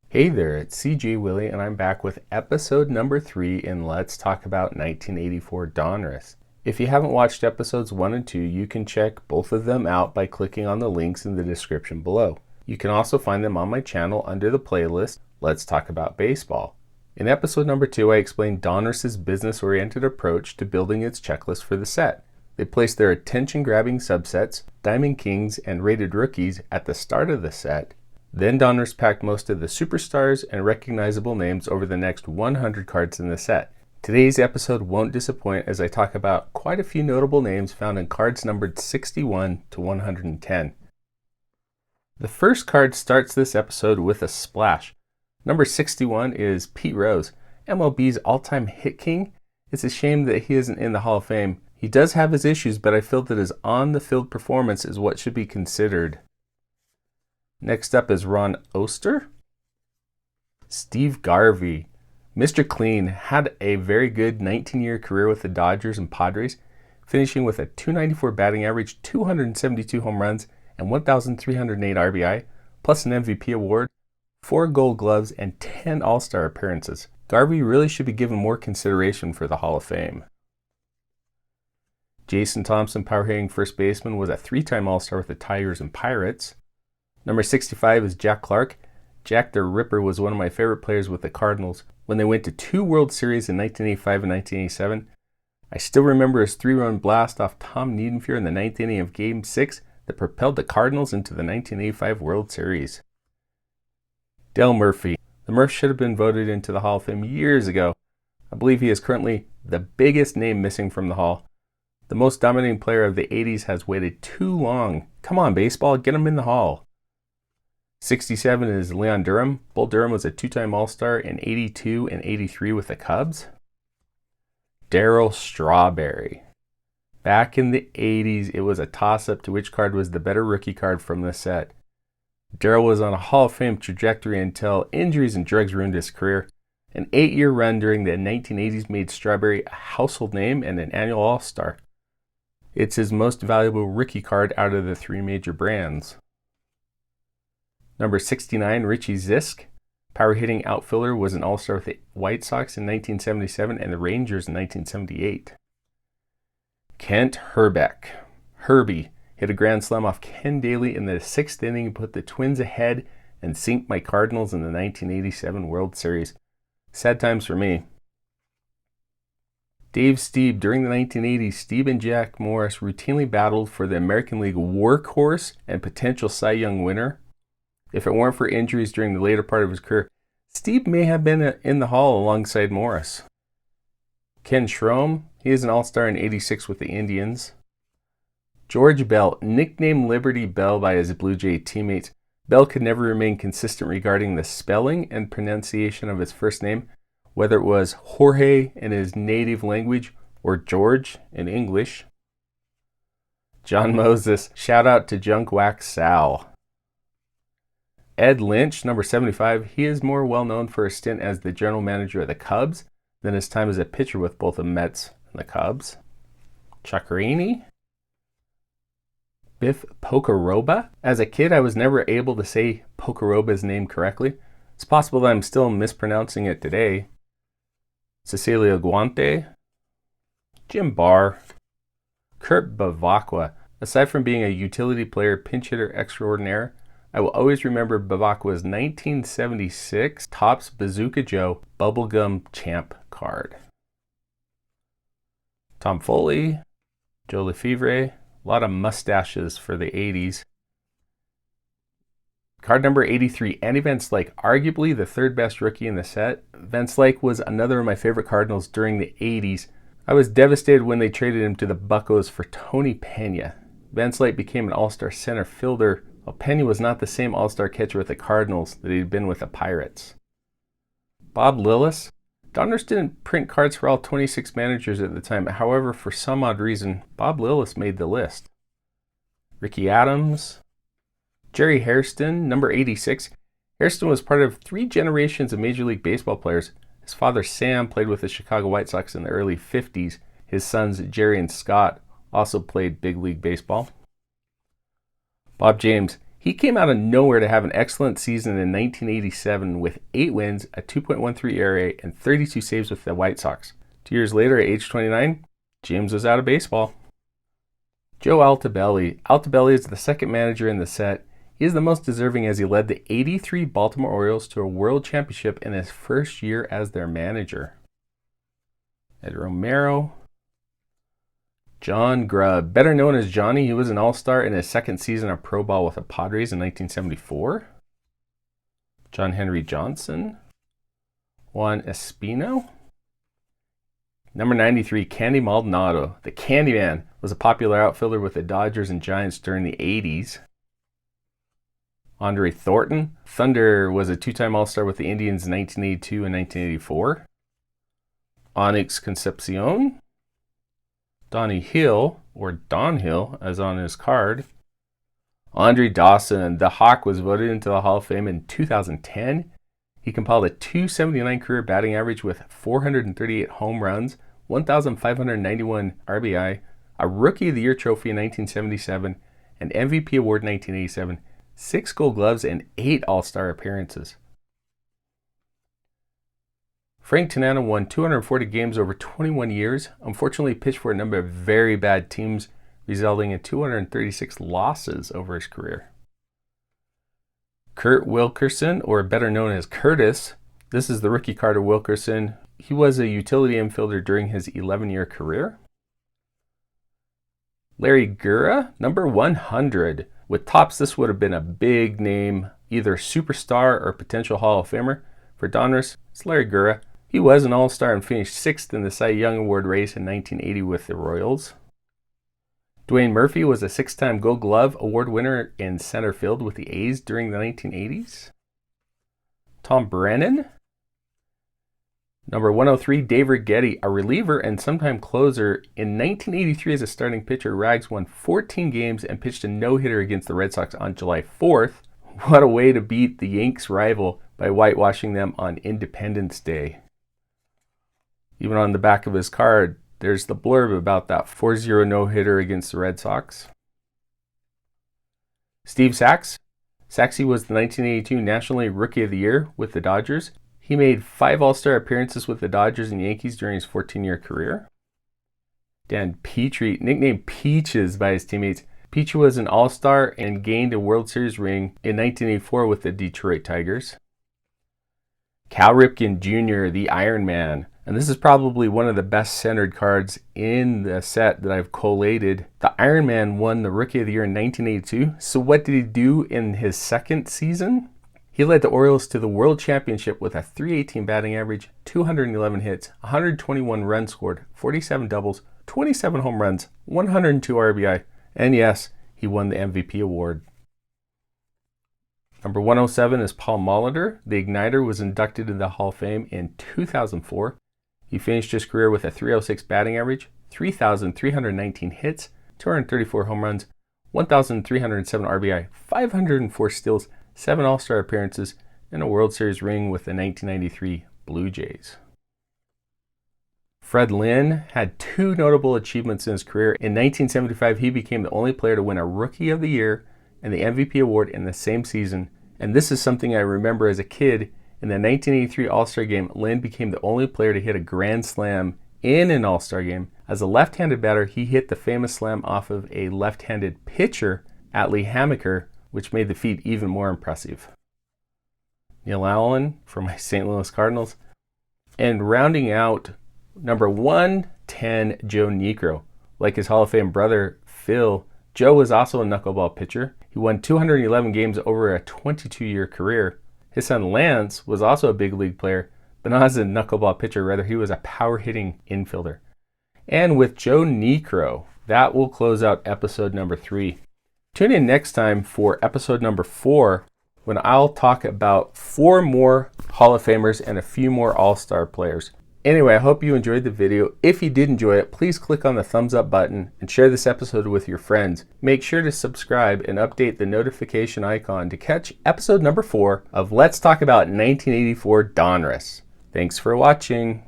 Hey there, it's CJ Willie, and I'm back with episode number 3 in Let's Talk About 1984 Donruss. If you haven't watched episodes 1 and 2, you can check both of them out by clicking on the links in the description below. You can also find them on my channel under the playlist Let's Talk About Baseball. In episode number 2, I explained Donruss's business-oriented approach to building its checklist for the set. They placed their attention-grabbing subsets, Diamond Kings, and rated rookies at the start of the set. Then Donruss packed most of the superstars and recognizable names over the next 100 cards in the set. Today's episode won't disappoint as I talk about quite a few notable names found in cards numbered 61 to 110. The first card starts this episode with a splash. Number 61 is Pete Rose, MLB's all-time hit king. It's a shame that he isn't in the Hall of Fame. He does have his issues, but I feel that his on-the-field performance is what should be considered. Next up is Ron Oster. Steve Garvey. Mr. Clean had a very good 19-year career with the Dodgers and Padres, finishing with a .294 batting average, 272 home runs, and 1,308 RBI, plus an MVP award, 4 Gold Gloves, and 10 All-Star appearances. Garvey really should be given more consideration for the Hall of Fame. Jason Thompson, power-hitting first baseman, was a 3-time All-Star with the Tigers and Pirates. Number 65 is Jack Clark. Jack the Ripper was one of my favorite players with the Cardinals when they went to 2 World Series in 1985 and 1987. I still remember his 3-run blast off Tom Niedenfuer in the 9th inning of Game 6 that propelled the Cardinals into the 1985 World Series. Dale Murphy. The Murph should have been voted into the Hall of Fame years ago. I believe he is currently the biggest name missing from the Hall. The most dominating player of the 80s has waited too long. Come on, baseball, get him in the Hall. 67 is Leon Durham. Bull Durham was a 2-time All-Star in 82 and 83 with the Cubs. Darryl Strawberry. Back in the 80s, it was a toss-up to which card was the better rookie card from the set. Darryl was on a Hall of Fame trajectory until injuries and drugs ruined his career. An 8-year run during the 1980s made Strawberry a household name and an annual All-Star. It's his most valuable rookie card out of the 3 major brands. Number 69, Richie Zisk. Power-hitting outfielder, was an All-Star with the White Sox in 1977 and the Rangers in 1978. Kent Hrbek. Herbie hit a grand slam off Ken Daly in the 6th inning, put the Twins ahead, and sinked my Cardinals in the 1987 World Series. Sad times for me. Dave Stieb. During the 1980s, Stieb and Jack Morris routinely battled for the American League workhorse and potential Cy Young winner. If it weren't for injuries during the later part of his career, Steve may have been in the Hall alongside Morris. Ken Schrom. He is an All-Star in 86 with the Indians. George Bell. Nicknamed Liberty Bell by his Blue Jay teammates, Bell could never remain consistent regarding the spelling and pronunciation of his first name, whether it was Jorge in his native language or George in English. John Moses. Shout out to Junk Wax Sal. Ed Lynch, number 75, he is more well known for a stint as the general manager of the Cubs than his time as a pitcher with both the Mets and the Cubs. Chuck Rainey. Biff Pocoroba. As a kid, I was never able to say Pocoroba's name correctly. It's possible that I'm still mispronouncing it today. Cecilia Guante. Jim Barr. Kurt Bavacqua. Aside from being a utility player, pinch hitter extraordinaire, I will always remember Bavacqua's 1976 Topps Bazooka Joe Bubblegum Champ card. Tom Foley, Joe Lefevre, a lot of mustaches for the 80s. Card number 83, Andy Van Slyke, arguably the 3rd best rookie in the set. Van Slyke was another of my favorite Cardinals during the 80s. I was devastated when they traded him to the Buccos for Tony Pena. Van Slyke became an All-Star center fielder, while Penny was not the same All-Star catcher with the Cardinals that he had been with the Pirates. Bob Lillis. Donruss didn't print cards for all 26 managers at the time. However, for some odd reason, Bob Lillis made the list. Ricky Adams. Jerry Hairston, number 86. Hairston was part of 3 generations of Major League Baseball players. His father, Sam, played with the Chicago White Sox in the early 50s. His sons, Jerry and Scott, also played big league baseball. Bob James. He came out of nowhere to have an excellent season in 1987 with 8 wins, a 2.13 ERA, and 32 saves with the White Sox. 2 years later, at age 29, James was out of baseball. Joe Altobelli. Altobelli is the second manager in the set. He is the most deserving as he led the '83 Baltimore Orioles to a world championship in his first year as their manager. Ed Romero. John Grubb, better known as Johnny, he was an all-star in his second season of pro ball with the Padres in 1974. John Henry Johnson. Juan Espino. Number 93, Candy Maldonado. The Candyman was a popular outfielder with the Dodgers and Giants during the 80s. Andre Thornton. Thunder was a 2-time all-star with the Indians in 1982 and 1984. Onyx Concepcion. Donnie Hill, or Don Hill, as on his card. Andre Dawson, the Hawk, was voted into the Hall of Fame in 2010. He compiled a .279 career batting average with 438 home runs, 1,591 RBI, a Rookie of the Year trophy in 1977, an MVP award in 1987, 6 Gold Gloves, and 8 All-Star appearances. Frank Tanana won 240 games over 21 years, unfortunately pitched for a number of very bad teams, resulting in 236 losses over his career. Kurt Wilkerson, or better known as Curtis. This is the rookie card of Wilkerson. He was a utility infielder during his 11-year career. Larry Gura, number 100. With Topps, this would have been a big name, either superstar or potential Hall of Famer. For Donruss, it's Larry Gura. He was an all-star and finished 6th in the Cy Young Award race in 1980 with the Royals. Dwayne Murphy was a 6-time Gold Glove Award winner in center field with the A's during the 1980s. Tom Brennan. Number 103, Dave Righetti, a reliever and sometime closer. In 1983 as a starting pitcher, Rags won 14 games and pitched a no-hitter against the Red Sox on July 4th. What a way to beat the Yanks' rival by whitewashing them on Independence Day. Even on the back of his card, there's the blurb about that 4-0 no-hitter against the Red Sox. Steve Sax. Saxey was the 1982 National League Rookie of the Year with the Dodgers. He made 5 All-Star appearances with the Dodgers and Yankees during his 14-year career. Dan Petrie, nicknamed Peaches by his teammates. Peach was an All-Star and gained a World Series ring in 1984 with the Detroit Tigers. Cal Ripken Jr., the Iron Man. And this is probably one of the best centered cards in the set that I've collated. The Iron Man won the Rookie of the Year in 1982. So what did he do in his second season? He led the Orioles to the World Championship with a .318 batting average, 211 hits, 121 runs scored, 47 doubles, 27 home runs, 102 RBI, and yes, he won the MVP award. Number 107 is Paul Molitor. The Igniter was inducted into the Hall of Fame in 2004. He finished his career with a .306 batting average, 3,319 hits, 234 home runs, 1,307 RBI, 504 steals, 7 All-Star appearances, and a World Series ring with the 1993 Blue Jays. Fred Lynn had 2 notable achievements in his career. In 1975, he became the only player to win a Rookie of the Year and the MVP award in the same season. And this is something I remember as a kid. In the 1983 All-Star Game, Lynn became the only player to hit a grand slam in an All-Star Game. As a left-handed batter, he hit the famous slam off of a left-handed pitcher, Atlee Hammaker, which made the feat even more impressive. Neil Allen for my St. Louis Cardinals. And rounding out, number 110, Joe Niekro. Like his Hall of Fame brother, Phil, Joe was also a knuckleball pitcher. He won 211 games over a 22-year career. His son Lance was also a big league player, but not as a knuckleball pitcher, rather he was a power-hitting infielder. And with Joe Niekro, that will close out episode number 3. Tune in next time for episode number 4, when I'll talk about 4 more Hall of Famers and a few more All-Star players. Anyway, I hope you enjoyed the video. If you did enjoy it, please click on the thumbs up button and share this episode with your friends. Make sure to subscribe and update the notification icon to catch episode number 4 of Let's Talk About 1984 Donruss. Thanks for watching.